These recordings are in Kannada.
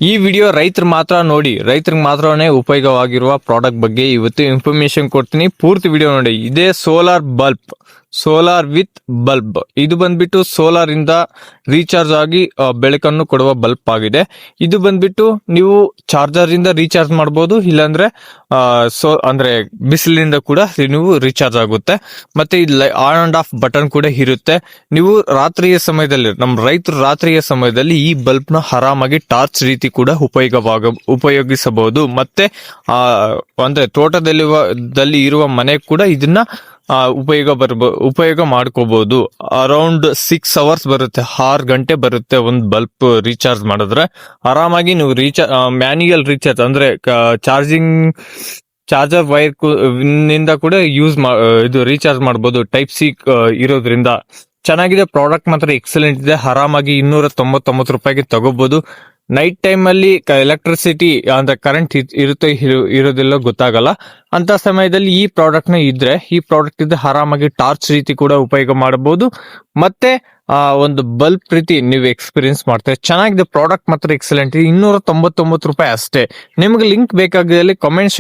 ಈ ವಿಡಿಯೋ ರೈತರು ಮಾತ್ರ ನೋಡಿ, ರೈತರಿಗೆ ಮಾತ್ರನೇ ಉಪಯೋಗವಾಗಿರುವ ಪ್ರಾಡಕ್ಟ್ ಬಗ್ಗೆ ಇವತ್ತು ಇನ್ಫಾರ್ಮೇಶನ್ ಕೊಡ್ತೀನಿ. ಪೂರ್ತಿ ವಿಡಿಯೋ ನೋಡಿ. ಇದೇ ಸೋಲಾರ್ ವಿತ್ ಬಲ್ಬ್. ಇದು ಬಂದ್ಬಿಟ್ಟು ಸೋಲಾರ್ ಇಂದ ರೀಚಾರ್ಜ್ ಆಗಿ ಬೆಳಕನ್ನು ಕೊಡುವ ಬಲ್ಬ್ ಆಗಿದೆ. ಇದು ಬಂದ್ಬಿಟ್ಟು ನೀವು ಚಾರ್ಜರ್ ಇಂದ ರೀಚಾರ್ಜ್ ಮಾಡಬಹುದು, ಇಲ್ಲಾಂದ್ರೆ ಅಂದ್ರೆ ಬಿಸಿಲಿನಿಂದ ಕೂಡ ನೀವು ರೀಚಾರ್ಜ್ ಆಗುತ್ತೆ. ಮತ್ತೆ ಇಲ್ಲಿ ಆನ್ ಅಂಡ್ ಆಫ್ ಬಟನ್ ಕೂಡ ಇರುತ್ತೆ. ನೀವು ರಾತ್ರಿಯ ಸಮಯದಲ್ಲಿ, ನಮ್ಮ ರೈತರು ರಾತ್ರಿಯ ಸಮಯದಲ್ಲಿ ಈ ಬಲ್ಬ್ ನ ಆರಾಮಾಗಿ ಟಾರ್ಚ್ ರೀತಿ ಕೂಡ ಉಪಯೋಗಿಸಬಹುದು. ಮತ್ತೆ ಅಂದ್ರೆ ತೋಟದಲ್ಲಿ ಇರುವ ಮನೆ ಕೂಡ ಇದನ್ನ ಉಪಯೋಗ ಮಾಡ್ಕೋಬಹುದು. ಅರೌಂಡ್ 6 hours ಬರುತ್ತೆ, 6 ಗಂಟೆ ಬರುತ್ತೆ ಒಂದು ಬಲ್ಬ್ ರೀಚಾರ್ಜ್ ಮಾಡಿದ್ರೆ. ಆರಾಮಾಗಿ ನೀವು ಮ್ಯಾನ್ಯುಯಲ್ ರೀಚಾರ್ಜ್ ಅಂದ್ರೆ ಚಾರ್ಜರ್ ವೈರ್ ನಿಂದ ಕೂಡ ಇದು ರೀಚಾರ್ಜ್ ಮಾಡಬಹುದು. ಟೈಪ್ ಸಿ ಇರೋದ್ರಿಂದ ಚೆನ್ನಾಗಿದೆ. ಪ್ರಾಡಕ್ಟ್ ಮಾತ್ರ ಎಕ್ಸಲೆಂಟ್ ಇದೆ. ಆರಾಮಾಗಿ 299 ರೂಪಾಯಿಗೆ ತಗೋಬಹುದು. ನೈಟ್ ಟೈಮ್ ಅಲ್ಲಿ ಎಲೆಕ್ಟ್ರಿಸಿಟಿ ಅಂದ್ರೆ ಕರೆಂಟ್ ಇರೋದಿಲ್ಲ, ಗೊತ್ತಾಗಲ್ಲ. ಅಂತ ಸಮಯದಲ್ಲಿ ಈ ಪ್ರಾಡಕ್ಟ್ ಇದ್ರೆ ಆರಾಮಾಗಿ ಟಾರ್ಚ್ ರೀತಿ ಕೂಡ ಉಪಯೋಗ ಮಾಡಬಹುದು. ಮತ್ತೆ ಒಂದು ಬಲ್ಬ್ ರೀತಿ ನೀವು ಎಕ್ಸ್ಪೀರಿಯನ್ಸ್ ಮಾಡ್ತಾರೆ. ಚೆನ್ನಾಗಿದೆ. ಪ್ರಾಡಕ್ಟ್ ಮಾತ್ರ ಎಕ್ಸಲೆಂಟ್. 299 ರೂಪಾಯಿ ಅಷ್ಟೇ. ನಿಮ್ಗೆ ಲಿಂಕ್ ಬೇಕಾಗಿದ್ದಲ್ಲಿ ಕಮೆಂಟ್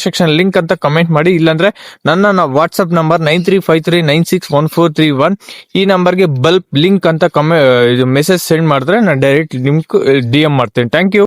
ಸೆಕ್ಷನ್ ಲಿಂಕ್ ಅಂತ ಕಮೆಂಟ್ ಮಾಡಿ, ಇಲ್ಲಾಂದ್ರೆ ನನ್ನ ವಾಟ್ಸ್ಆಪ್ ನಂಬರ್ 9353961431 ಈ ನಂಬರ್ಗೆ ಬಲ್ಬ್ ಲಿಂಕ್ ಅಂತ ಮೆಸೇಜ್ ಸೆಂಡ್ ಮಾಡಿದ್ರೆ ನಾನು ಡೈರೆಕ್ಟ್ ನಿಮ್ಗೆ DM ಮಾಡ್ತೇನೆ. Thank you.